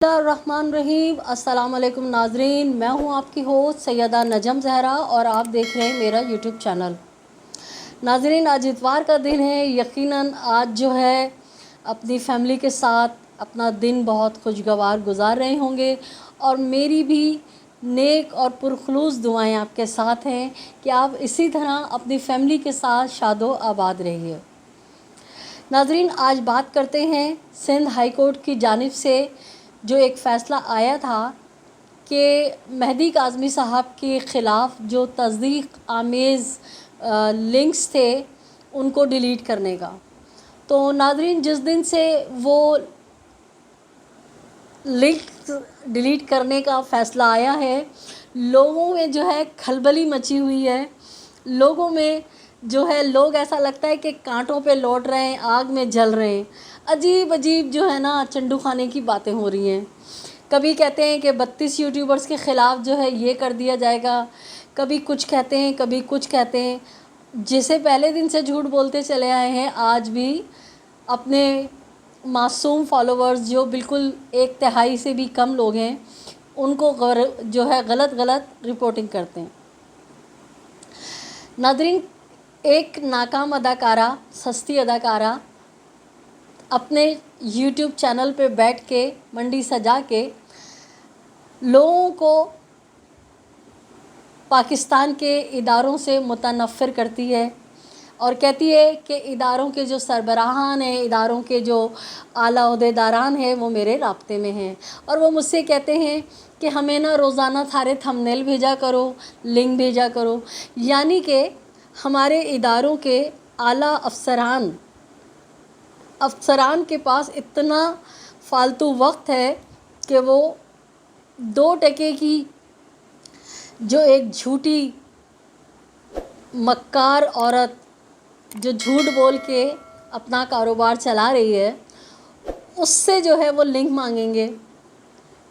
रहमान रहीम। अस्सलाम वालेकुम नाजरीन, मैं हूं आपकी होस्ट सैयदा नजम जहरा और आप देख रहे हैं मेरा यूट्यूब चैनल। नाजरीन, आज इतवार का दिन है। यकीनन आज जो है अपनी फैमिली के साथ अपना दिन बहुत खुशगवार गुजार रहे होंगे और मेरी भी नेक और पुरखलूस दुआएं आपके साथ हैं कि आप इसी तरह अपनी फैमिली के साथ शादो आबाद रहिए। नाजरीन, आज बात करते हैं सिंध हाई कोर्ट की जानिब से जो एक फ़ैसला आया था कि मेहदी काज़मी साहब के ख़िलाफ़ जो तस्दीक आमेज़ लिंक्स थे उनको डिलीट करने का। तो नाज़रीन, जिस दिन से वो लिंक डिलीट करने का फ़ैसला आया है, लोगों में जो है खलबली मची हुई है। लोगों में जो है लोग ऐसा लगता है कि कांटों पे लौट रहे हैं, आग में जल रहे हैं। अजीब अजीब जो है ना चंडू खाने की बातें हो रही हैं। कभी कहते हैं कि 32 यूट्यूबर्स के ख़िलाफ़ जो है ये कर दिया जाएगा, कभी कुछ कहते हैं, कभी कुछ कहते हैं। जिसे पहले दिन से झूठ बोलते चले आए हैं, आज भी अपने मासूम फॉलोवर्स जो बिल्कुल 1/3 से भी कम लोग हैं, उनको जो है गलत रिपोर्टिंग करते हैं। नाज़रीन, एक नाकाम अदाकारा, सस्ती अदाकारा अपने YouTube चैनल पे बैठ के मंडी सजा के लोगों को पाकिस्तान के इदारों से मुतनफ़िर करती है और कहती है कि इदारों के जो सरबराहान हैं, इदारों के जो आला ओहदेदारान हैं, वो मेरे राब्ते में हैं और वो मुझसे कहते हैं कि हमें ना रोज़ाना थारे थंबनेल भेजा करो, लिंक भेजा करो। यानी कि हमारे इदारों के आला अफसरान के पास इतना फ़ालतू वक्त है कि वो 2 टके की जो एक झूठी मक्कार औरत जो झूठ बोल के अपना कारोबार चला रही है, उससे जो है वो लिंक मांगेंगे।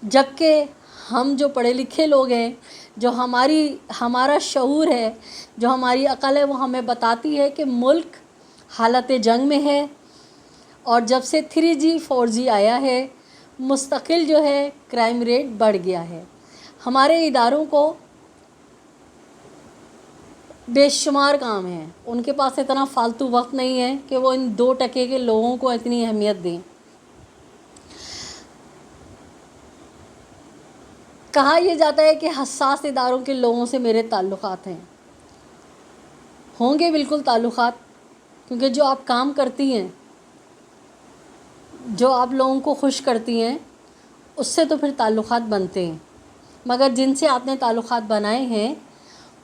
जबकि हम जो पढ़े लिखे लोग हैं, जो हमारा शऊर है, जो हमारी अक़ल है, वो हमें बताती है कि मुल्क हालत जंग में है और जब से 3G 4G आया है, मुस्तकिल जो है क्राइम रेट बढ़ गया है। हमारे इदारों को बेशुमार काम है, उनके पास इतना फ़ालतू वक्त नहीं है कि वो इन 2 टके के लोगों को इतनी अहमियत दें। कहा यह जाता है कि हसास इदारों के लोगों से मेरे ताल्लुकात हैं। होंगे बिल्कुल ताल्लुकात, क्योंकि जो आप काम करती हैं, जो आप लोगों को खुश करती हैं, उससे तो फिर ताल्लुकात बनते हैं। मगर जिनसे आपने ताल्लुकात बनाए हैं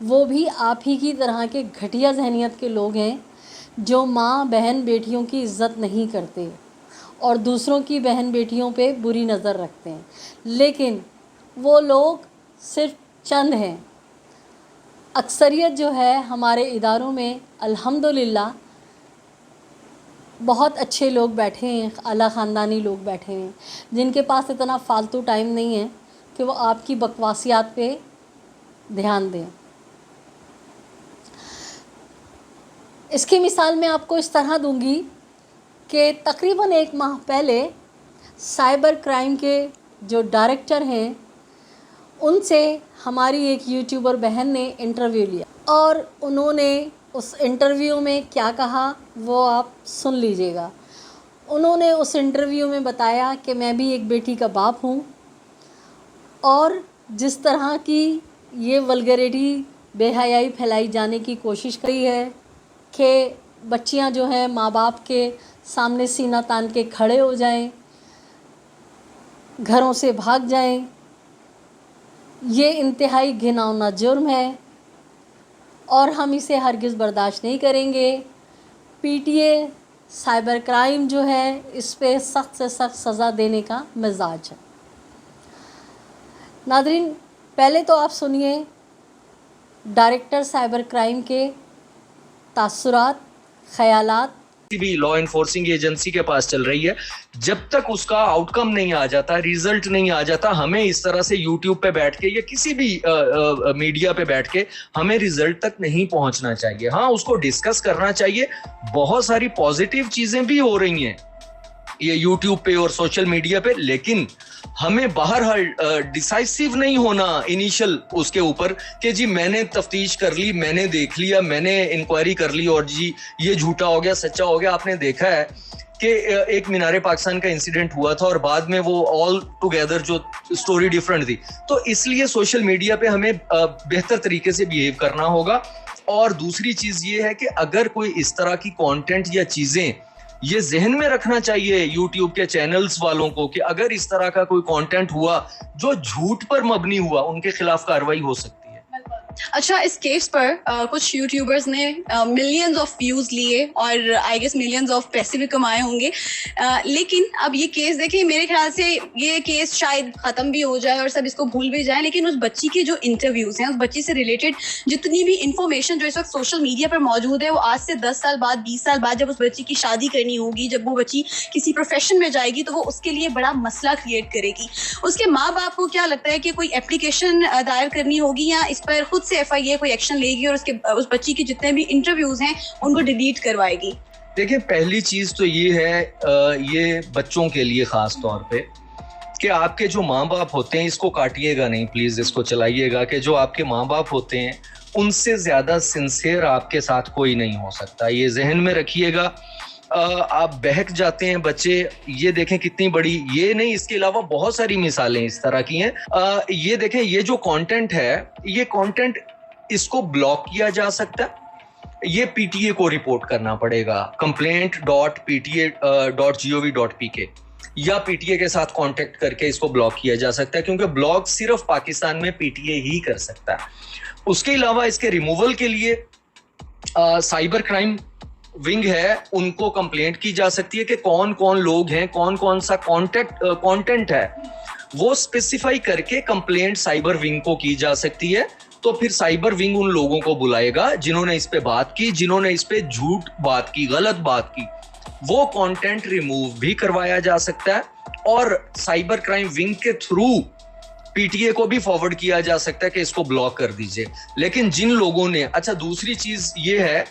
वो भी आप ही की तरह के घटिया जहनियत के लोग हैं, जो माँ बहन बेटियों की इज़्ज़त नहीं करते और दूसरों की बहन बेटियों पे बुरी नज़र रखते हैं। लेकिन वो लोग सिर्फ चंद हैं। अक्सरियत जो है हमारे इदारों में अल्हम्दुलिल्लाह बहुत अच्छे लोग बैठे हैं, आला ख़ानदानी लोग बैठे हैं, जिनके पास इतना फ़ालतू टाइम नहीं है कि वो आपकी बकवासियात पे ध्यान दें। इसकी मिसाल मैं आपको इस तरह दूंगी कि तकरीबन 1 माह पहले साइबर क्राइम के जो डायरेक्टर हैं, उनसे हमारी एक यूट्यूबर बहन ने इंटरव्यू लिया और उन्होंने उस इंटरव्यू में क्या कहा वो आप सुन लीजिएगा। उन्होंने उस इंटरव्यू में बताया कि मैं भी एक बेटी का बाप हूँ और जिस तरह की ये वल्गैरिटी बेहयाई फैलाई जाने की कोशिश करी है कि बच्चियाँ जो हैं माँ बाप के सामने सीना तान के खड़े हो जाएं, घरों से भाग जाएं, ये इंतहाई घिनौना जुर्म है और हम इसे हरगिज़ बर्दाश्त नहीं करेंगे। PTA साइबर क्राइम जो है, इस पे सख्त से सख्त सज़ा देने का मिजाज है। नादरीन, पहले तो आप सुनिए डायरेक्टर साइबर क्राइम के तासुरात, ख़यालात। किसी भी लॉ एनफोर्सिंग एजेंसी के पास चल रही है, जब तक उसका आउटकम नहीं आ जाता, रिजल्ट नहीं आ जाता, हमें इस तरह से यूट्यूब पे बैठ के या किसी भी मीडिया पे बैठ के हमें रिजल्ट तक नहीं पहुंचना चाहिए। हाँ, उसको डिस्कस करना चाहिए। बहुत सारी पॉजिटिव चीजें भी हो रही हैं, ये यूट्यूब पे और सोशल मीडिया पे, लेकिन हमें बहरहाल डिसाइसिव नहीं होना इनिशियल उसके ऊपर कि जी मैंने तफ्तीश कर ली, मैंने देख लिया, मैंने इंक्वायरी कर ली और जी ये झूठा हो गया सच्चा हो गया। आपने देखा है कि एक मीनार पाकिस्तान का इंसिडेंट हुआ था और बाद में वो ऑल टुगेदर जो स्टोरी डिफरेंट थी। तो इसलिए सोशल मीडिया पे हमें बेहतर तरीके से बिहेव करना होगा। और दूसरी चीज ये है कि अगर कोई इस तरह की कंटेंट या चीजें, ये जहन में रखना चाहिए यूट्यूब के चैनल्स वालों को कि अगर इस तरह का कोई कंटेंट हुआ जो झूठ पर मबनी हुआ, उनके खिलाफ कार्रवाई हो सकती है। अच्छा, इस केस पर कुछ यूट्यूबर्स ने मिलियंस ऑफ व्यूज लिए और आई गेस मिलियंस ऑफ पैसे भी कमाए होंगे, लेकिन अब ये केस देखिए, मेरे ख्याल से ये केस शायद खत्म भी हो जाए और सब इसको भूल भी जाए, लेकिन उस बच्ची के जो इंटरव्यूज हैं, उस बच्ची से रिलेटेड जितनी भी इंफॉर्मेशन जो इस वक्त सोशल मीडिया पर मौजूद है, वो आज से 10 साल बाद, 20 साल बाद जब उस बच्ची की शादी करनी होगी, जब वो बच्ची किसी प्रोफेशन में जाएगी, तो वो उसके लिए बड़ा मसला क्रिएट करेगी। उसके माँ बाप को क्या लगता है कि कोई एप्लीकेशन दायर करनी होगी या इस पर खुद से FIA कोई एक्शन लेगी और उस बच्ची के जितने भी इंटरव्यूज हैं उनको डिलीट करवाएगी? देखिए, पहली चीज तो ये है, ये बच्चों के लिए खास तौर पे, कि आपके जो माँ बाप होते हैं, इसको काटिएगा नहीं प्लीज, इसको चलाइएगा, कि जो आपके माँ बाप होते हैं उनसे ज्यादा सिंसियर आपके साथ कोई नहीं हो सकता। ये जहन में रखिएगा। आप बहक जाते हैं बच्चे, ये देखें कितनी बड़ी, ये नहीं इसके अलावा बहुत सारी मिसालें इस तरह की हैं। ये देखें, ये जो कंटेंट है, ये कंटेंट इसको ब्लॉक किया जा सकता है। ये PTA को रिपोर्ट करना पड़ेगा, complaint.pta.gov.pk, या PTA के साथ कांटेक्ट करके इसको ब्लॉक किया जा सकता है, क्योंकि ब्लॉक सिर्फ पाकिस्तान में PTA ही कर सकता है। उसके अलावा इसके रिमूवल के लिए साइबर क्राइम विंग है, उनको कंप्लेंट की जा सकती है कि कौन कौन लोग हैं, कौन कौन सा कंटेंट है, वो स्पेसिफाई करके कंप्लेंट साइबर विंग को की जा सकती है। तो फिर साइबर विंग उन लोगों को बुलाएगा जिन्होंने इस पे बात की, जिन्होंने इस पे झूठ बात की, गलत बात की, वो कंटेंट रिमूव भी करवाया जा सकता है और साइबर क्राइम विंग के थ्रू PTA को भी फॉरवर्ड किया जा सकता है कि इसको ब्लॉक कर दीजिए। लेकिन जिन लोगों ने, अच्छा दूसरी चीज ये है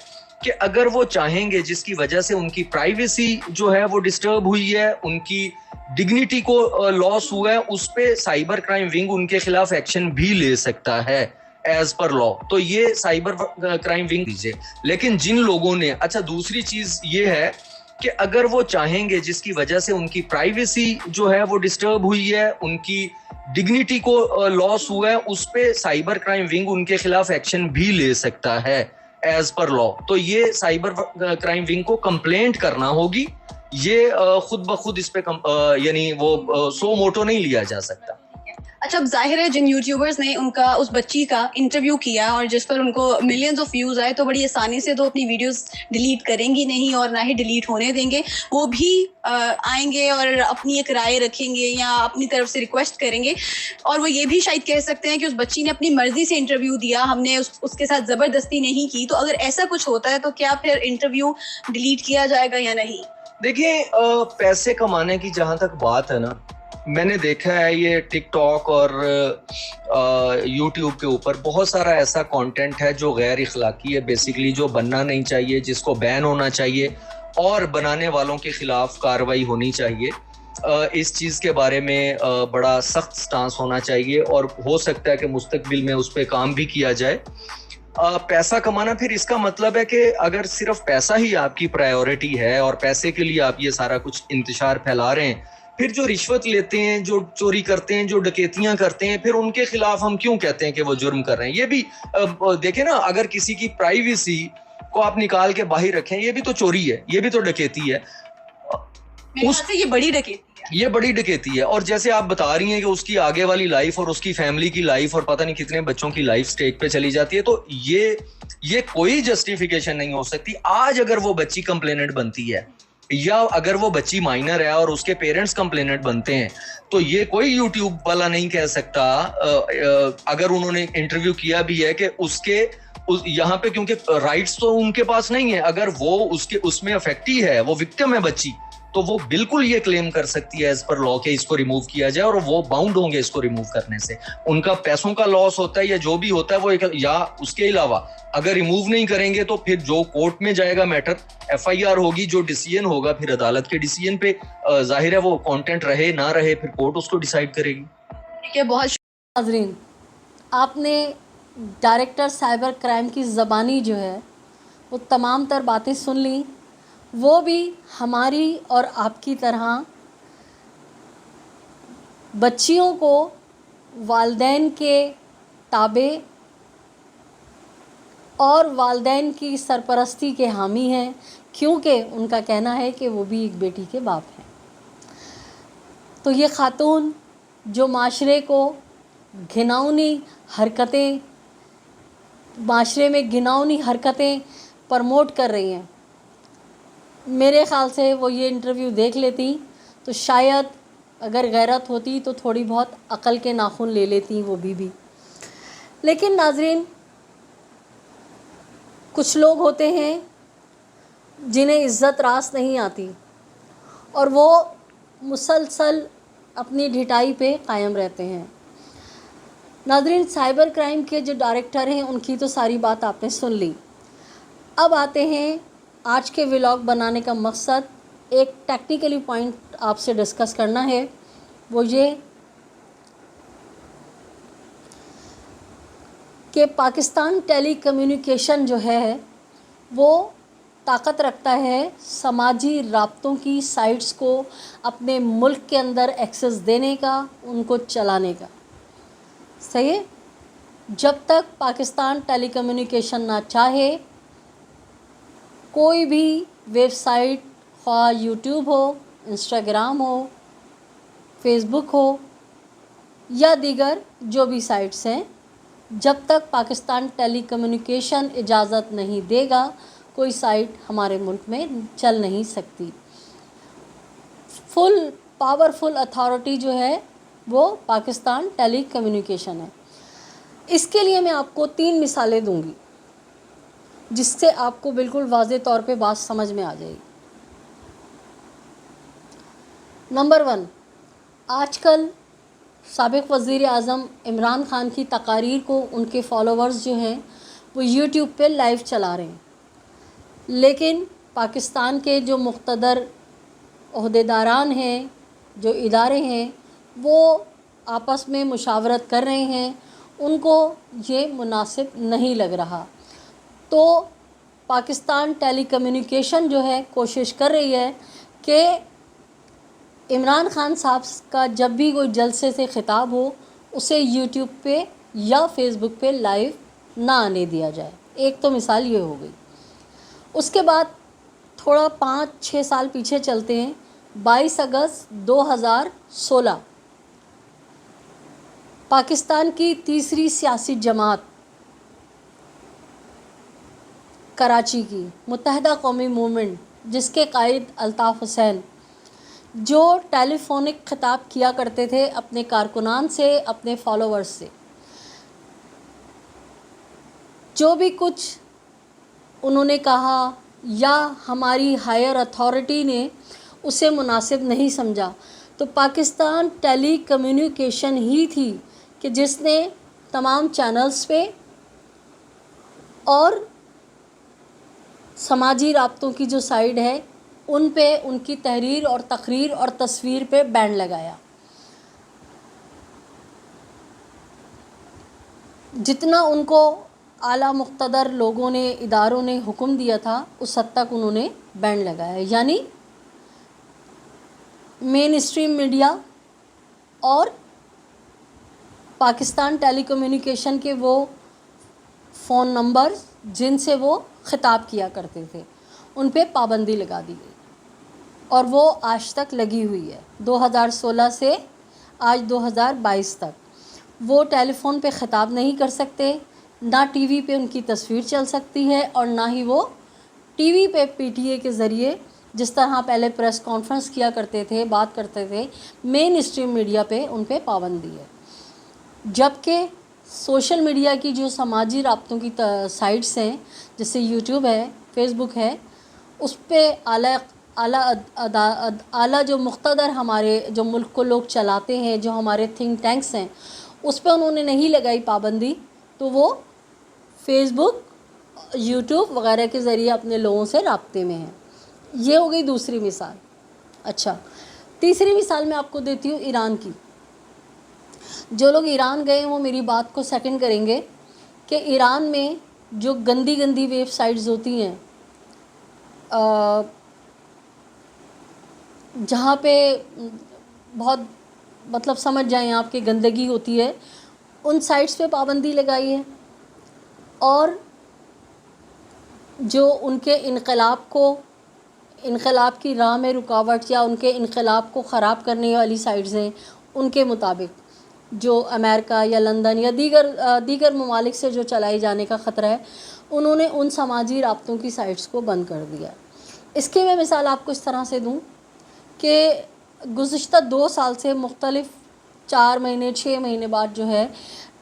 कि अगर वो चाहेंगे, जिसकी वजह से उनकी प्राइवेसी जो है वो डिस्टर्ब हुई है, उनकी डिग्निटी को लॉस हुआ है, उस पे साइबर क्राइम विंग उनके खिलाफ एक्शन भी ले सकता है एज पर लॉ। तो ये साइबर क्राइम विंग दीजिए। लेकिन जिन लोगों ने, अच्छा दूसरी चीज ये है कि अगर वो चाहेंगे, जिसकी वजह से उनकी प्राइवेसी जो है वो डिस्टर्ब हुई है, उनकी डिग्निटी को लॉस हुआ है, उस पे साइबर क्राइम विंग उनके खिलाफ एक्शन भी ले सकता है एज पर लॉ। तो ये साइबर क्राइम विंग को कंप्लेंट करना होगी। ये खुद ब खुद इस पे यानी वो सो मोटो नहीं लिया जा सकता। अच्छा, अब जाहिर है जिन यूट्यूबर्स ने उनका उस बच्ची का इंटरव्यू किया और जिस पर उनको मिलियंस ऑफ व्यूज आए, तो बड़ी आसानी से तो अपनी वीडियोस डिलीट करेंगी नहीं और ना ही डिलीट होने देंगे। वो भी आएंगे और अपनी एक राय रखेंगे या अपनी तरफ से रिक्वेस्ट करेंगे, और वो ये भी शायद कह सकते हैं कि उस बच्ची ने अपनी मर्जी से इंटरव्यू दिया, हमने उसके साथ ज़बरदस्ती नहीं की। तो अगर ऐसा कुछ होता है तो क्या फिर इंटरव्यू डिलीट किया जाएगा या नहीं? देखिए, पैसे कमाने की जहां तक बात है ना, मैंने देखा है ये टिकटॉक और यूट्यूब के ऊपर बहुत सारा ऐसा कंटेंट है जो गैर इखलाकी है, बेसिकली जो बनना नहीं चाहिए, जिसको बैन होना चाहिए और बनाने वालों के खिलाफ कार्रवाई होनी चाहिए। इस चीज़ के बारे में बड़ा सख्त स्टांस होना चाहिए और हो सकता है कि मुस्तकबिल में उस पर काम भी किया जाए। पैसा कमाना, फिर इसका मतलब है कि अगर सिर्फ पैसा ही आपकी प्रायोरिटी है और पैसे के लिए आप ये सारा कुछ इंतशार फैला रहे हैं, फिर जो रिश्वत लेते हैं, जो चोरी करते हैं, जो डकैतियां करते हैं, फिर उनके खिलाफ हम क्यों कहते हैं कि वो जुर्म कर रहे हैं? ये भी देखें ना, अगर किसी की प्राइवेसी को आप निकाल के बाहर रखें, ये भी तो चोरी है, ये भी तो डकैती है। ये बड़ी डकैती है, ये बड़ी डकैती है। और जैसे आप बता रही हैं कि उसकी आगे वाली लाइफ और उसकी फैमिली की लाइफ और पता नहीं कितने बच्चों की लाइफ स्टेक पे चली जाती है, तो ये कोई जस्टिफिकेशन नहीं हो सकती। आज अगर वो बच्ची कंप्लेनेंट बनती है या अगर वो बच्ची माइनर है और उसके पेरेंट्स कंप्लेनेंट बनते हैं, तो ये कोई यूट्यूब वाला नहीं कह सकता, अगर उन्होंने इंटरव्यू किया भी है, कि यहाँ पे, क्योंकि राइट्स तो उनके पास नहीं है। अगर वो उसमें अफेक्टी है, वो विक्टिम है बच्ची, تو وہ بالکل یہ کلیم کر سکتی ہے ایز پر لا کہ اس کو ریموو کیا جائے, اور وہ باؤنڈ ہوں گے اس کو ریموو کرنے سے. ان کا پیسوں کا لاس ہوتا ہے یا جو بھی ہوتا ہے وہ یا اس کے علاوہ اگر ریموو نہیں کریں گے تو پھر جو کورٹ میں جائے گا میٹر, ایف آئی آر ہوگی, جو ڈیسیژن ہوگا پھر عدالت کے ڈیسیژن پہ ظاہر ہے وہ کانٹینٹ رہے نہ رہے پھر کورٹ اس کو ڈیسائیڈ کرے گی. ٹھیک ہے, بہت ناظرین, آپ نے ڈائریکٹر سائبر کرائم کی زبانی جو ہے وہ تمام تر باتیں سن لیں. وہ بھی ہماری اور آپ کی طرح بچیوں کو والدین کے تابع اور والدین کی سرپرستی کے حامی ہیں, کیونکہ ان کا کہنا ہے کہ وہ بھی ایک بیٹی کے باپ ہیں. تو یہ خاتون جو معاشرے کو گھناؤنی حرکتیں معاشرے میں گھناؤنی حرکتیں پرموٹ کر رہی ہیں, میرے خیال سے وہ یہ انٹرویو دیکھ لیتی تو شاید اگر غیرت ہوتی تو تھوڑی بہت عقل کے ناخن لے لیتی وہ بھی. لیکن ناظرین, کچھ لوگ ہوتے ہیں جنہیں عزت راس نہیں آتی اور وہ مسلسل اپنی ڈھٹائی پہ قائم رہتے ہیں. ناظرین, سائبر کرائم کے جو ڈائریکٹر ہیں ان کی تو ساری بات آپ نے سن لی. اب آتے ہیں آج کے ولاگ بنانے کا مقصد, ایک ٹیکنیکلی پوائنٹ آپ سے ڈسکس کرنا ہے. وہ یہ کہ پاکستان ٹیلی کمیونیکیشن جو ہے وہ طاقت رکھتا ہے سماجی رابطوں کی سائٹس کو اپنے ملک کے اندر ایکسس دینے کا, ان کو چلانے کا. صحیح ہے, جب تک پاکستان ٹیلی کمیونیکیشن نہ چاہے کوئی بھی ویب سائٹ, خواہ یوٹیوب ہو, انسٹاگرام ہو, فیس بک ہو یا دیگر جو بھی سائٹس ہیں, جب تک پاکستان ٹیلی کمیونیکیشن اجازت نہیں دے گا کوئی سائٹ ہمارے ملک میں چل نہیں سکتی. فل پاورفل اتھارٹی جو ہے وہ پاکستان ٹیلی کمیونیکیشن ہے. اس کے لیے میں آپ کو 3 مثالیں دوں گی جس سے آپ کو بالکل واضح طور پہ بات سمجھ میں آ جائے گی. نمبر 1, آج کل سابق وزیر اعظم عمران خان کی تقاریر کو ان کے فالوورز جو ہیں وہ یوٹیوب پہ لائیو چلا رہے ہیں, لیکن پاکستان کے جو مقتدر عہدیداران ہیں, جو ادارے ہیں, وہ آپس میں مشاورت کر رہے ہیں, ان کو یہ مناسب نہیں لگ رہا. تو پاکستان ٹیلی کمیونیکیشن جو ہے کوشش کر رہی ہے کہ عمران خان صاحب کا جب بھی کوئی جلسے سے خطاب ہو اسے یوٹیوب پہ یا فیس بک پہ لائیو نہ آنے دیا جائے. ایک تو مثال یہ ہو گئی. اس کے بعد تھوڑا 5-6 سال پیچھے چلتے ہیں. 22 اگست 2016 پاکستان کی تیسری سیاسی جماعت کراچی کی متحدہ قومی موومنٹ, جس کے قائد الطاف حسین, جو ٹیلی فونک خطاب کیا کرتے تھے اپنے کارکنان سے, اپنے فالوورز سے, جو بھی کچھ انہوں نے کہا یا ہماری ہائر اتھارٹی نے اسے مناسب نہیں سمجھا, تو پاکستان ٹیلی کمیونیکیشن ہی تھی کہ جس نے تمام چینلز پہ اور سماجی رابطوں کی جو سائٹ ہے ان پہ ان کی تحریر اور تقریر اور تصویر پہ بین لگایا. جتنا ان کو اعلیٰ مقتدر لوگوں نے, اداروں نے حکم دیا تھا اس حد تک انہوں نے بین لگایا. یعنی مین اسٹریم میڈیا اور پاکستان ٹیلی کمیونیکیشن کے وہ فون نمبر جن سے وہ خطاب کیا کرتے تھے ان پہ پابندی لگا دی گئی, اور وہ آج تک لگی ہوئی ہے. 2016 سے آج 2022 تک وہ ٹیلی فون پہ خطاب نہیں کر سکتے, نہ ٹی وی پہ ان کی تصویر چل سکتی ہے, اور نہ ہی وہ ٹی وی پہ پی ٹی اے کے ذریعے جس طرح پہلے پریس کانفرنس کیا کرتے تھے, بات کرتے تھے, مین اسٹریم میڈیا پہ ان پہ پابندی ہے. جبکہ سوشل میڈیا کی جو سماجی رابطوں کی سائٹس ہیں جیسے یوٹیوب ہے, فیس بک ہے, اس پہ اعلیٰ आला जो मुख्तदर हमारे जो मुल्क को लोग चलाते हैं, जो हमारे थिंक टैंक्स हैं, उस पर उन्होंने नहीं लगाई पाबंदी, तो वो फेसबुक, यूट्यूब वगैरह के ज़रिए अपने लोगों से राब्ते में हैं। ये हो गई दूसरी मिसाल। अच्छा, तीसरी मिसाल मैं आपको देती हूँ ईरान की। जो लोग ईरान गए वो मेरी बात को सेकंड करेंगे कि ईरान में जो गंदी गंदी वेबसाइट्स होती हैं, जहाँ पे बहुत मतलब समझ जाएं आप कि गंदगी होती है, उन साइट्स पे पाबंदी लगाई है। और जो उनके इनकलाब की राह में रुकावट या उनके इनकलाब को ख़राब करने वाली साइट्स हैं, उनके मुताबिक जो अमेरिका या लंदन या दीगर ममालिक से जो चलाई जाने का ख़तरा है, उन्होंने उन समाजी राब्तों की साइट्स को बंद कर दिया। इसकी मैं मिसाल आपको इस तरह से दूं कि गुज़िश्ता 2 साल से मुख्तलिफ़ 4 महीने 6 महीने बाद जो है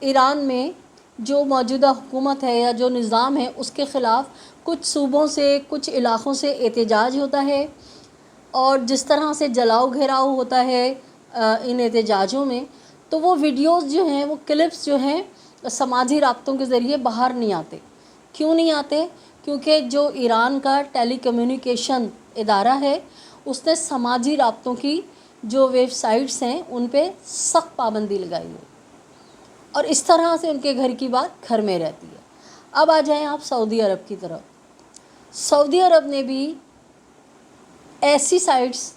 ईरान में जो मौजूदा हुकूमत है या जो निज़ाम है, उसके ख़िलाफ़ कुछ सूबों से, कुछ इलाक़ों से एहतजाज होता है। और जिस तरह से जलाओ घेराव होता है इन एहतजाजों में, तो वो वीडियोज़ जो हैं, वो क्लिप्स जो हैं समाजी राब्तों के ज़रिए बाहर नहीं आते। क्यों नहीं आते? क्योंकि जो ईरान का टेली कम्युनिकेशन इदारा है, उसने समाजी राब्तों की जो वेबसाइट्स हैं उन पे सख्त पाबंदी लगाई है, और इस तरह से उनके घर की बात घर में रहती है। अब आ जाएं आप सऊदी अरब की तरफ। सऊदी अरब ने भी ऐसी साइट्स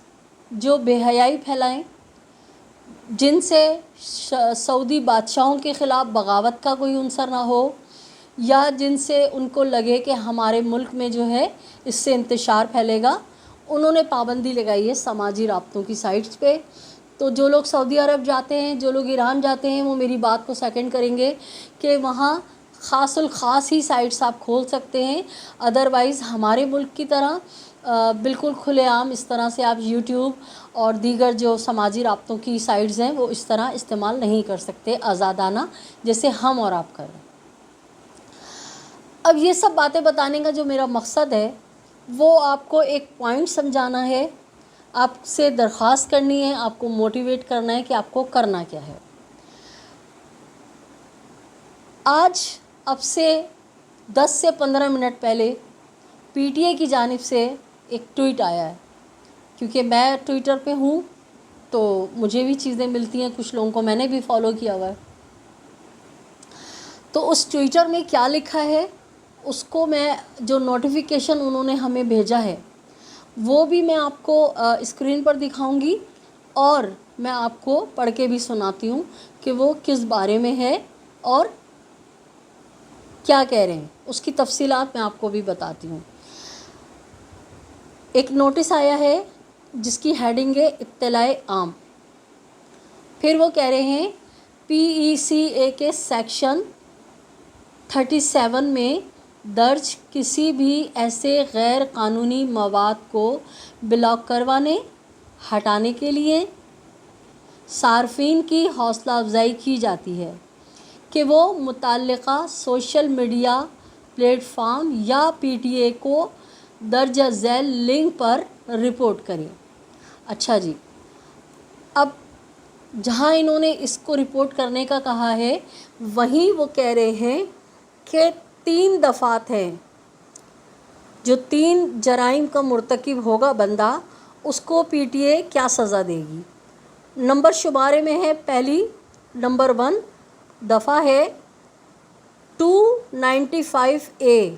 जो बेहयाई फैलाएं, जिनसे सऊदी बादशाहों के ख़िलाफ़ बगावत का कोई उनसर ना हो, या जिनसे उनको लगे कि हमारे मुल्क में जो है इससे इंतशार फैलेगा, उन्होंने पाबंदी लगाई है समाजी राब्तों की साइट्स पे। तो जो लोग सऊदी अरब जाते हैं, जो लोग ईरान जाते हैं, वो मेरी बात को सेकंड करेंगे कि वहाँ ख़ासुल ख़ास ही साइट्स आप खोल सकते हैं। अदरवाइज़ हमारे मुल्क की तरह बिल्कुल खुलेआम इस तरह से आप यूट्यूब और दीगर जो समाजी राब्तों की साइट्स हैं वो इस तरह इस्तेमाल नहीं कर सकते आज़ादाना, जैसे हम और आप कर रहे हैं। अब ये सब बातें बताने का जो मेरा मकसद है, वो आपको एक पॉइंट समझाना है, आपसे दरख्वास्त करनी है, आपको मोटिवेट करना है कि आपको करना क्या है। आज अब से 10 से 15 मिनट पहले पीटीए की जानिब से एक ट्वीट आया है। क्योंकि मैं ट्विटर पे हूँ तो मुझे भी चीज़ें मिलती हैं, कुछ लोगों को मैंने भी फॉलो किया हुआ है। तो उस ट्विटर में क्या लिखा है, उसको मैं जो नोटिफिकेशन उन्होंने हमें भेजा है वो भी मैं आपको स्क्रीन पर दिखाऊंगी, और मैं आपको पढ़ के भी सुनाती हूँ कि वो किस बारे में है और क्या कह रहे हैं। उसकी तफसीलात मैं आपको भी बताती हूँ। एक नोटिस आया है जिसकी हेडिंग है इत्तलाए आम। फिर वो कह रहे हैं PECA के सेक्शन 37 में दर्ज किसी भी ऐसे गैर कानूनी मवाद को ब्लॉक करवाने, हटाने के लिए सार्फिन की हौसला अफजाई की जाती है कि वो मुतल्लिका सोशल मीडिया प्लेटफॉर्म या PTA को दर्ज झैल लिंक पर रिपोर्ट करें। अच्छा जी, अब जहाँ इन्होंने इसको रिपोर्ट करने का कहा है, वहीं वो कह रहे हैं कि 3 दफ़ात हैं, जो 3 जराइम का मुर्तकिब होगा बंदा, उसको PTA क्या सज़ा देगी। नंबर शुमारे में है, पहली नंबर 1 दफ़ा है 295A।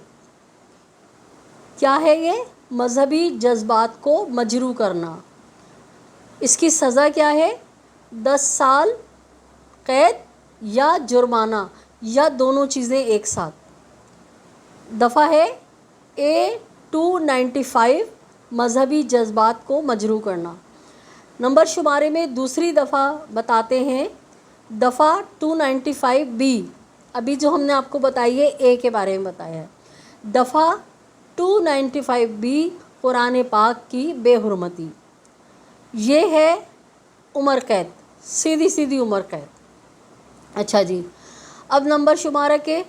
क्या है ये? मजहबी जज्बात को मजरू करना। इसकी सज़ा क्या है? 10 साल कैद या जुर्माना, या दोनों चीज़ें एक साथ। दफ़ा है A295, मजहबी जज्बात को मजरू करना। नंबर शुमारे में दूसरी दफ़ा बताते हैं, दफ़ा 295B। अभी जो हमने आपको बताई है A के बारे में बताया है। दफ़ा 295B कुरान पाक की बेहुरमती। ये है उम्र कैद, सीधी सीधी उम्र कैद। अच्छा जी, अब नंबर शुमारा के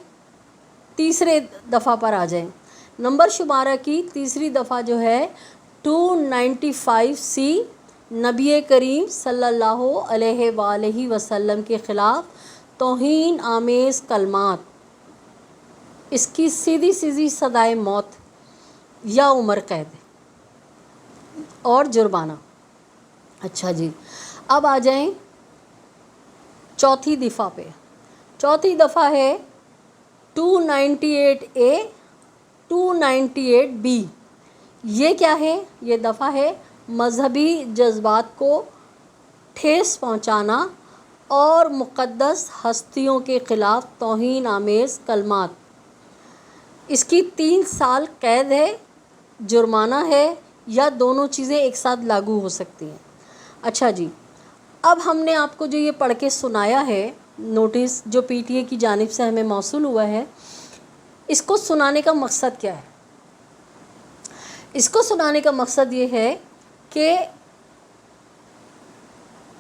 तीसरे दफ़ा पर आ जाएं। नंबर शुमारा की तीसरी दफ़ा जो है 295C नबी करीम सल्लल्लाहु अलैहि वसल्लम के ख़िलाफ़ तौहीन आमेज़ कलमात, इसकी सीधी सीधी सज़ाए मौत या उम्र कैद और जुर्माना। अच्छा जी, अब आ जाएं चौथी दफ़ा पे। चौथी दफ़ा है 298A 298B। ये क्या है? ये दफ़ा है मजहबी जज्बात को ठेस पहुंचाना और मुक़द्दस हस्तियों के ख़िलाफ़ तौहीन आमेज़ कलमात। इसकी 3 साल कैद है, जुर्माना है, या दोनों चीज़ें एक साथ लागू हो सकती हैं। अच्छा जी, अब हमने आपको जो ये पढ़ के सुनाया है नोटिस जो पीटीए की जानिब से हमें मौसूल हुआ है, इसको सुनाने का मकसद क्या है? इसको सुनाने का मकसद ये है कि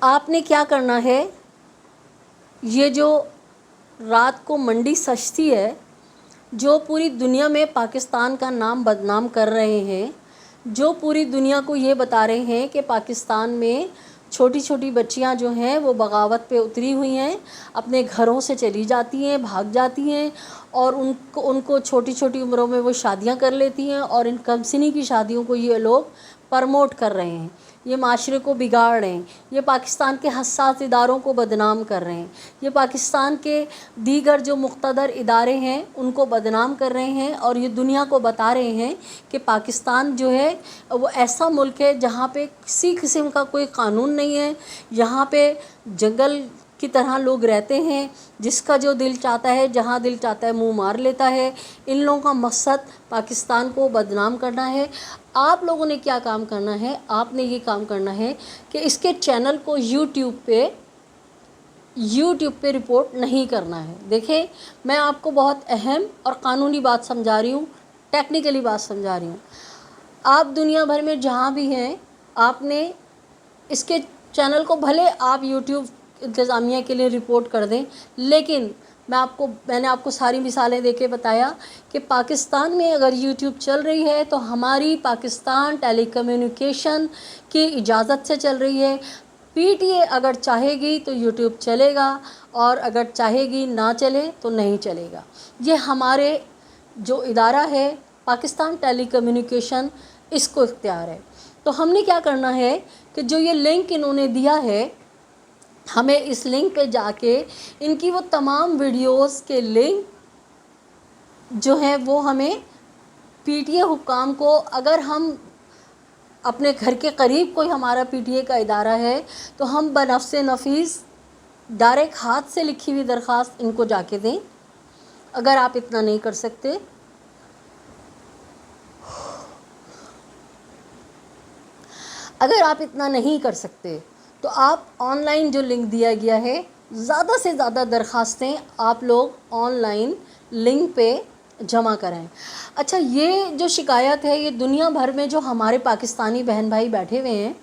आपने क्या करना है, ये जो रात को मंडी सजती है, जो पूरी दुनिया में पाकिस्तान का नाम बदनाम कर रहे हैं, जो पूरी दुनिया को ये बता रहे हैं कि पाकिस्तान में छोटी छोटी बच्चियां जो हैं वो बगावत पे उतरी हुई हैं, अपने घरों से चली जाती हैं, भाग जाती हैं, और उनको छोटी छोटी उम्रों में वो शादियां कर लेती हैं, और इन कमसिनी की शादियों को ये लोग प्रमोट कर रहे हैं, ये माशरे को बिगाड़ रहे हैं, ये पाकिस्तान के हसास इदारों को बदनाम कर रहे हैं, ये पाकिस्तान के दीगर जो मुक़्तदर इदारे हैं उनको बदनाम कर रहे हैं, और ये दुनिया को बता रहे हैं कि पाकिस्तान जो है वो ऐसा मुल्क है जहाँ पे किसी किस्म का कोई क़ानून नहीं है, यहाँ पे जंगल की तरह लोग रहते हैं, जिसका जो दिल चाहता है, जहाँ दिल चाहता है मुंह मार लेता है। इन लोगों का मकसद पाकिस्तान को बदनाम करना है। आप लोगों ने क्या काम करना है? आपने ये काम करना है कि इसके चैनल को यूट्यूब पे रिपोर्ट नहीं करना है। देखें, मैं आपको बहुत अहम और क़ानूनी बात समझा रही हूँ, टेक्निकली बात समझा रही हूँ। आप दुनिया भर में जहाँ भी हैं, आपने इसके चैनल को भले आप यूट्यूब इंतज़ामिया के लिए रिपोर्ट कर दें, लेकिन मैंने आपको सारी मिसालें देके बताया कि पाकिस्तान में अगर यूट्यूब चल रही है तो हमारी पाकिस्तान टेलीकम्युनिकेशन की इजाज़त से चल रही है। पीटीए अगर चाहेगी तो यूट्यूब चलेगा, और अगर चाहेगी ना चले तो नहीं चलेगा। ये हमारे जो इदारा है पाकिस्तान टेलीकम्युनिकेशन, इसको इख्तियार है। तो हमने क्या करना है कि जो ये लिंक इन्होंने दिया है, हमें इस लिंक पे जाके इनकी वो तमाम वीडियोस के लिंक जो हैं वो हमें पीटीए हुक्काम को, अगर हम अपने घर के करीब कोई हमारा पीटीए का इदारा है तो हम बनफ्से नफीस डायरेक्ट हाथ से लिखी हुई दरख्वास्त इनको जाके दें। अगर आप इतना नहीं कर सकते, तो आप ऑनलाइन जो लिंक दिया गया है, ज़्यादा से ज़्यादा दरख्वास्तें आप लोग ऑनलाइन लिंक पे जमा करें। अच्छा, ये जो शिकायत है, ये दुनिया भर में जो हमारे पाकिस्तानी बहन भाई बैठे हुए हैं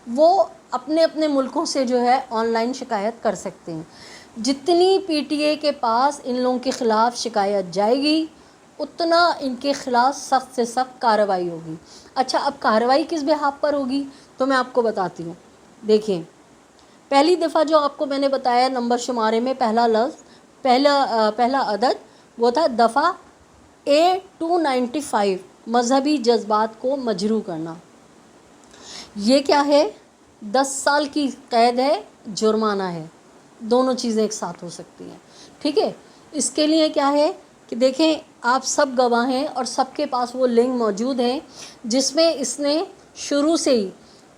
वो अपने अपने मुल्कों से जो है ऑनलाइन शिकायत कर सकते हैं। जितनी पीटीए के पास इन लोगों के ख़िलाफ़ शिकायत जाएगी, उतना इनके ख़िलाफ़ सख्त से सख्त कार्रवाई होगी। अच्छा, अब कार्रवाई किस बिहाफ पर होगी तो मैं आपको बताती हूँ। देखिए, पहली दफ़ा जो आपको मैंने बताया नंबर शुमारे में पहला अदद वो था दफ़ा A295, मजहबी जज्बात को मजरू करना। ये क्या है? 10 साल की कैद है, जुर्माना है, दोनों चीज़ें एक साथ हो सकती हैं। ठीक है, इसके लिए क्या है कि देखें, आप सब गवाह हैं और सबके पास वो लिंक मौजूद है जिसमें इसने शुरू से ही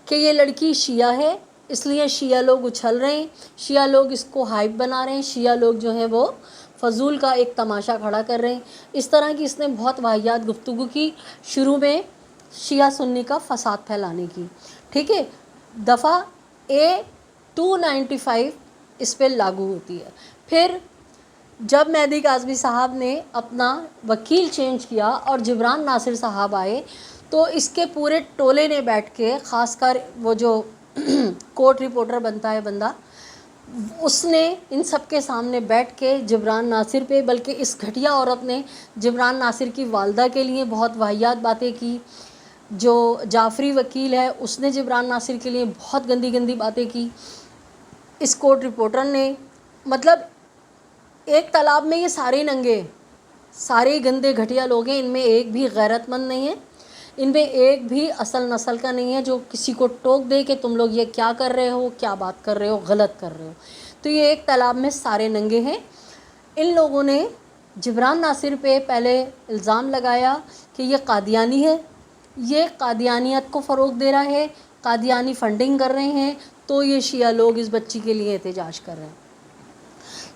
कि ये लड़की शिया है, इसलिए शिया लोग उछल रहे हैं, शिया लोग इसको हाइप बना रहे हैं, शिया लोग जो हैं वो फजूल का एक तमाशा खड़ा कर रहे हैं। इस तरह की इसने बहुत वाहियात गुफ्तगू की, शुरू में शिया सुन्नी का फसाद फैलाने की। ठीक है, दफ़ा A295 इस पर लागू होती है। फिर जब मेहदी काज़मी साहब ने अपना वकील चेंज किया और जिब्रान नासिर साहब आए, तो इसके पूरे टोले ने बैठ के, ख़ासकर वो जो कोर्ट रिपोर्टर बनता है बंदा, उसने इन सब के सामने बैठ के जिब्रान नासिर पे, बल्कि इस घटिया औरत ने जिब्रान नासिर की वालदा के लिए बहुत वाहियात बातें की। جو जाफरी वकील है उसने जिब्रान नासिर के लिए बहुत गंदी गंदी बातें की। इस कोर्ट रिपोर्टर ने, मतलब एक तालाब में ये सारे नंगे, सारे गंदे घटिया लोग हैं, इनमें एक भी गैरतमंद नहीं है, इनमें एक भी असल नस्ल का नहीं है जो किसी को टोक दे कि तुम लोग ये क्या कर रहे हो, क्या बात कर रहे हो, गलत कर रहे हो। तो ये एक तालाब में सारे नंगे हैं। इन लोगों ने जिब्रान नासिर पे पहले इल्ज़ाम लगाया कि ये कादियानी है, ये कादियानियत को फ़रोग़ दे रहा है, कादियानी फ़ंडिंग कर रहे हैं, तो ये शिया लोग इस बच्ची के लिए एहतजाज कर रहे हैं।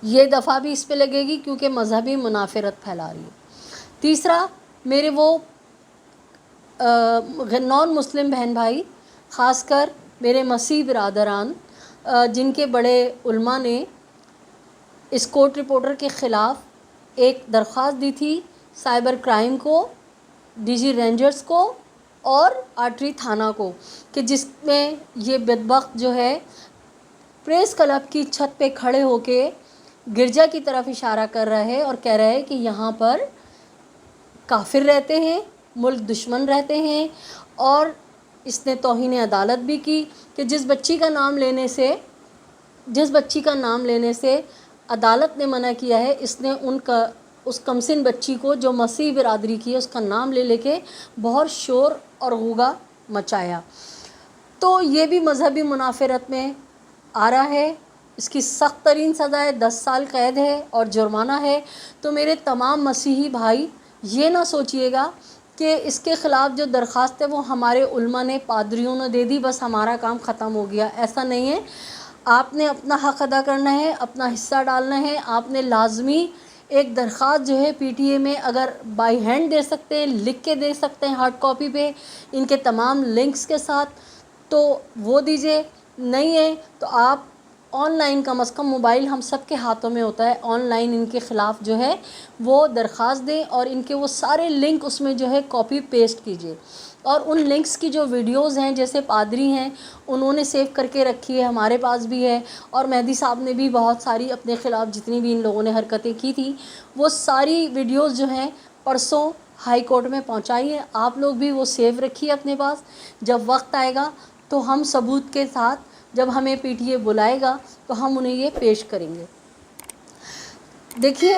ये दफ़ा भी इस पे लगेगी क्योंकि मज़हबी मुनाफरत फैला रही है। तीसरा, मेरे वो नॉन मुस्लिम बहन भाई, ख़ासकर मेरे मसीह बिरादरान, जिनके बड़े उल्मा ने इस कोर्ट रिपोर्टर के ख़िलाफ़ एक दरख्वास्त दी थी साइबर क्राइम को, डीजी रेंजर्स को और आर्टरी थाना को, कि जिसमें ये बदबख्त जो है प्रेस क्लब की छत पे खड़े होके गिरजा की तरफ इशारा कर रहा है और कह रहा है कि यहाँ पर काफिर रहते हैं, मुल्क दुश्मन रहते हैं। और इसने तौहीन अदालत भी की कि जिस बच्ची का नाम लेने से अदालत ने मना किया है, इसने उस कमसिन बच्ची को जो मसीह बिरादरी की है उसका नाम ले लेके बहुत शोर और गुगा मचाया। तो ये भी मज़हबी मुनाफरत में आ रहा है। इसकी सख्त तरीन सज़ा है, 10 साल कैद है और जुर्माना है। तो मेरे तमाम मसीही भाई ये ना सोचिएगा कि इसके ख़िलाफ़ जो दरख्वास्त है वो हमारे उल्मा ने, पादरियों ने दे दी, बस हमारा काम ख़त्म हो गया। ऐसा नहीं है। आपने अपना हक़ अदा करना है, अपना हिस्सा डालना है। आपने लाजमी एक दरख्वास्त जो है पीटीए में अगर बाई हैंड दे सकते हैं, लिख के दे सकते हैं हार्ड कॉपी पे इनके तमाम लिंक्स के साथ, तो वो दीजिए। नहीं है तो आप ऑनलाइन, कम से कम मोबाइल हम सब के हाथों में होता है, ऑनलाइन इनके ख़िलाफ़ जो है वो दरख्वास्त दें और इनके वो सारे लिंक उसमें जो है कॉपी पेस्ट कीजिए। और उन लिंक्स की जो वीडियोस हैं, जैसे पादरी हैं उन्होंने सेव करके रखी है, हमारे पास भी है, और मेहदी साहब ने भी बहुत सारी अपने ख़िलाफ़ जितनी भी इन लोगों ने हरकतें की थी वो सारी वीडियोस जो हैं परसों हाई कोर्ट में पहुंचाई है। आप लोग भी वो सेव रखिए अपने पास। जब वक्त आएगा तो हम सबूत के साथ, जब हमें पीटीए बुलाएगा तो हम उन्हें ये पेश करेंगे। देखिए,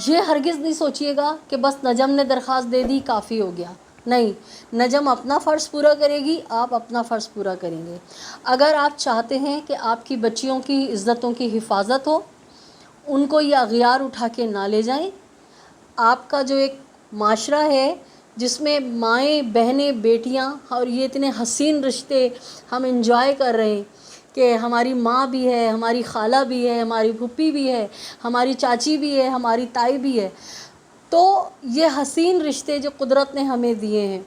ये हरगिज़ नहीं सोचिएगा कि बस नजम ने दरख्वास्त दे दी काफ़ी हो गया। नहीं, नजम अपना फ़र्ज़ पूरा करेगी, आप अपना फ़र्ज़ पूरा करेंगे। अगर आप चाहते हैं कि आपकी बच्चियों की इज़्ज़तों की हिफाजत हो, उनको ये अग़ियार उठा के ना ले जाएं। आपका जो एक माशरा है जिसमें माएँ, बहनें, बेटियाँ और ये इतने हसीन रिश्ते हम एंजॉय कर रहे हैं कि हमारी माँ भी है, हमारी खाला भी है, हमारी फूफी भी है, हमारी चाची भी है, हमारी ताई भी है। तो ये हसीन रिश्ते जो कुदरत ने हमें दिए हैं,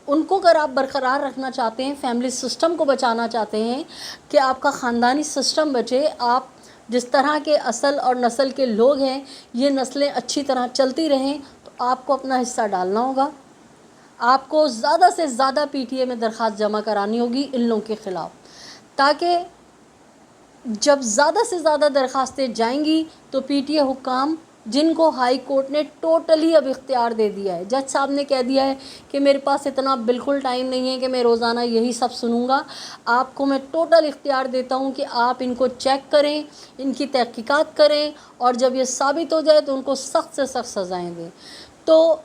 उनको अगर आप बरकरार रखना चाहते हैं, फैमिली सिस्टम को बचाना चाहते हैं कि आपका ख़ानदानी सिस्टम बचे, आप जिस तरह के असल और नस्ल के लोग हैं ये नस्लें अच्छी तरह चलती रहें, तो आपको अपना हिस्सा डालना होगा। आपको ज़्यादा से ज़्यादा पीटीए में दरख्वास्त जमा करानी होगी इन लोगों के ख़िलाफ़, ताकि जब ज़्यादा से ज़्यादा दरख्वास्तें जाएंगी तो पीटीए हुक्काम, जिनको हाई कोर्ट ने टोटली अब इख्तियार दे दिया है, जज साहब ने कह दिया है कि मेरे पास इतना बिल्कुल टाइम नहीं है कि मैं रोज़ाना यही सब सुनूंगा, आपको मैं टोटल इख्तियार देता हूं कि आप इनको चेक करें, इनकी तहकीकात करें और जब ये साबित हो जाए तो उनको सख्त से सख्त सज़ाएँ दें। तो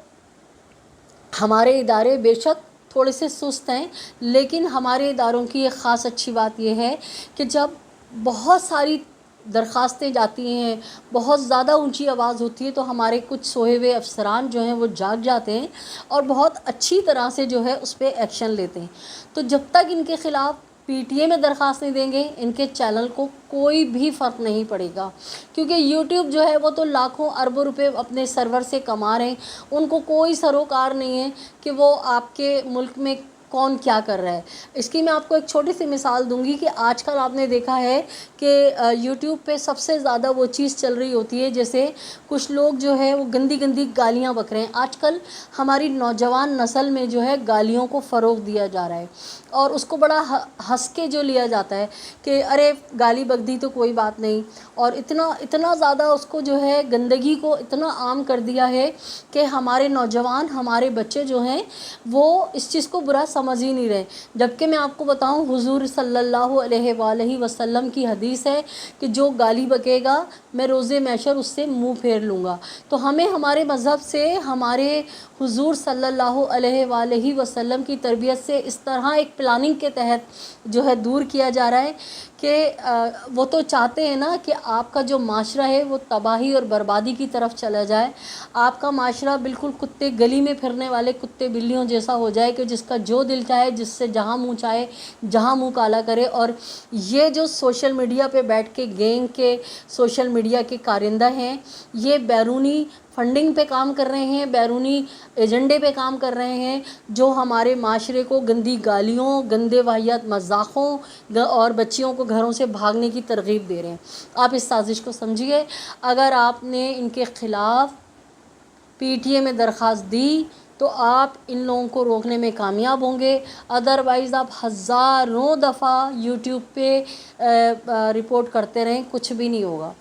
हमारे इदारे बेशक थोड़े से सुस्त हैं, लेकिन हमारे इदारों की एक ख़ास अच्छी बात यह है कि जब बहुत सारी दरख्वास्तें जाती हैं, बहुत ज़्यादा ऊंची आवाज़ होती है, तो हमारे कुछ सोए हुए अफसरान जो हैं वो जाग जाते हैं और बहुत अच्छी तरह से जो है उस पर एक्शन लेते हैं। तो जब तक इनके ख़िलाफ़ पीटीए में दरख्वास्त नहीं देंगे, इनके चैनल को कोई भी फ़र्क नहीं पड़ेगा, क्योंकि यूट्यूब जो है वो तो लाखों अरबों रुपए अपने सर्वर से कमा रहे हैं। उनको कोई सरोकार नहीं है कि वो आपके मुल्क में کون کیا کر رہا ہے. اس کی میں آپ کو ایک چھوٹی سی مثال دوں گی کہ آج کل آپ نے دیکھا ہے کہ یوٹیوب پہ سب سے زیادہ وہ چیز چل رہی ہوتی ہے، جیسے کچھ لوگ جو ہے وہ گندی گندی گالیاں بک رہے ہیں. آج کل ہماری نوجوان نسل میں جو ہے گالیوں کو فروغ دیا جا رہا ہے اور اس کو بڑا ہنس کے جو لیا جاتا ہے کہ ارے گالی بک دی تو کوئی بات نہیں، اور اتنا زیادہ اس کو جو ہے گندگی کو اتنا عام کر دیا ہے کہ ہمارے نوجوان، ہمارے بچے جو ہیں وہ اس چیز کو برا سمجھ ہی نہیں رہے. جبکہ میں آپ کو بتاؤں حضور صلی اللہ علیہ وآلہ وسلم کی حدیث ہے کہ جو گالی بکے گا میں روز محشر اس سے منہ پھیر لوں گا. تو ہمیں ہمارے مذہب سے، ہمارے حضور صلی اللہ علیہ وآلہ وسلم کی تربیت سے اس طرح ایک پلاننگ کے تحت جو ہے دور کیا جا رہا ہے کہ وہ تو چاہتے ہیں نا کہ آپ کا جو معاشرہ ہے وہ تباہی اور بربادی کی طرف چلا جائے. آپ کا معاشرہ بالکل کتے گلی میں پھرنے والے کتے بلیوں جیسا ہو جائے کہ جس کا جو دل چاہے، جس سے جہاں منہ چاہے جہاں منہ کالا کرے. اور یہ جو سوشل میڈیا پہ بیٹھ کے گینگ کے سوشل میڈیا کے کارندہ ہیں، یہ بیرونی فنڈنگ پہ کام کر رہے ہیں، بیرونی ایجنڈے پہ کام کر رہے ہیں، جو ہمارے معاشرے کو گندی گالیوں، گندے واہیات مذاقوں اور بچیوں کو گھروں سے بھاگنے کی ترغیب دے رہے ہیں. آپ اس سازش کو سمجھیے. اگر آپ نے ان کے خلاف پی ٹی اے میں درخواست دی تو آپ ان لوگوں کو روکنے میں کامیاب ہوں گے. ادروائز آپ ہزاروں دفعہ یوٹیوب پہ رپورٹ کرتے رہیں، کچھ بھی نہیں ہوگا،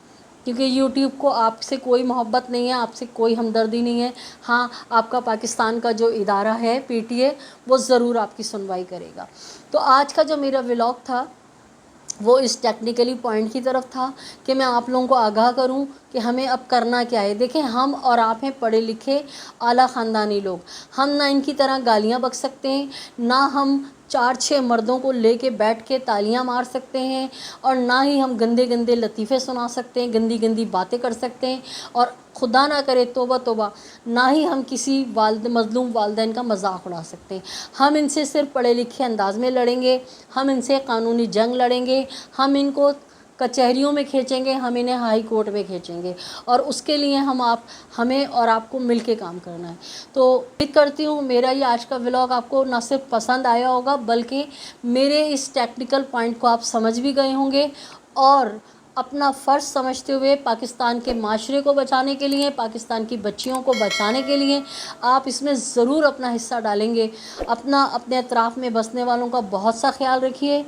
کیونکہ یوٹیوب کو آپ سے کوئی محبت نہیں ہے، آپ سے کوئی ہمدردی نہیں ہے. ہاں، آپ کا پاکستان کا جو ادارہ ہے پی ٹی اے، وہ ضرور آپ کی سنوائی کرے گا. تو آج کا جو میرا ولاگ تھا وہ اس ٹیکنیکلی پوائنٹ کی طرف تھا کہ میں آپ لوگوں کو آگاہ کروں کہ ہمیں اب کرنا کیا ہے. دیکھیں، ہم اور آپ ہیں پڑھے لکھے اعلیٰ خاندانی لوگ. ہم نہ ان کی طرح گالیاں بک سکتے ہیں، نہ ہم 4-6 مردوں کو لے کے بیٹھ کے تالیاں مار سکتے ہیں، اور نہ ہی ہم گندے گندے لطیفے سنا سکتے ہیں، گندی گندی باتیں کر سکتے ہیں، اور خدا نہ کرے توبہ توبہ نہ ہی ہم کسی مظلوم والدین کا مذاق اڑا سکتے ہیں. ہم ان سے صرف پڑھے لکھے انداز میں لڑیں گے، ہم ان سے قانونی جنگ لڑیں گے، ہم ان کو کچہریوں میں کھینچیں گے، ہم انہیں ہائی کورٹ میں کھینچیں گے، اور اس کے لیے ہمیں اور آپ کو مل کے کام کرنا ہے. تو امید کرتی ہوں میرا یہ آج کا ولاگ آپ کو نہ صرف پسند آیا ہوگا بلکہ میرے اس ٹیکنیکل پوائنٹ کو آپ سمجھ بھی گئے ہوں گے، اور اپنا فرض سمجھتے ہوئے پاکستان کے معاشرے کو بچانے کے لیے، پاکستان کی بچیوں کو بچانے کے لیے آپ اس میں ضرور اپنا حصہ ڈالیں گے. اپنے اطراف میں بسنے والوں کا بہت سا خیال رکھیے،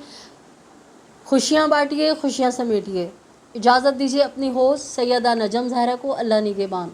خوشیاں بانٹیے، خوشیاں سمیٹیے. اجازت دیجیے اپنی ہوسٹ سیدہ نجم زہرا کو. اللہ نگہبان.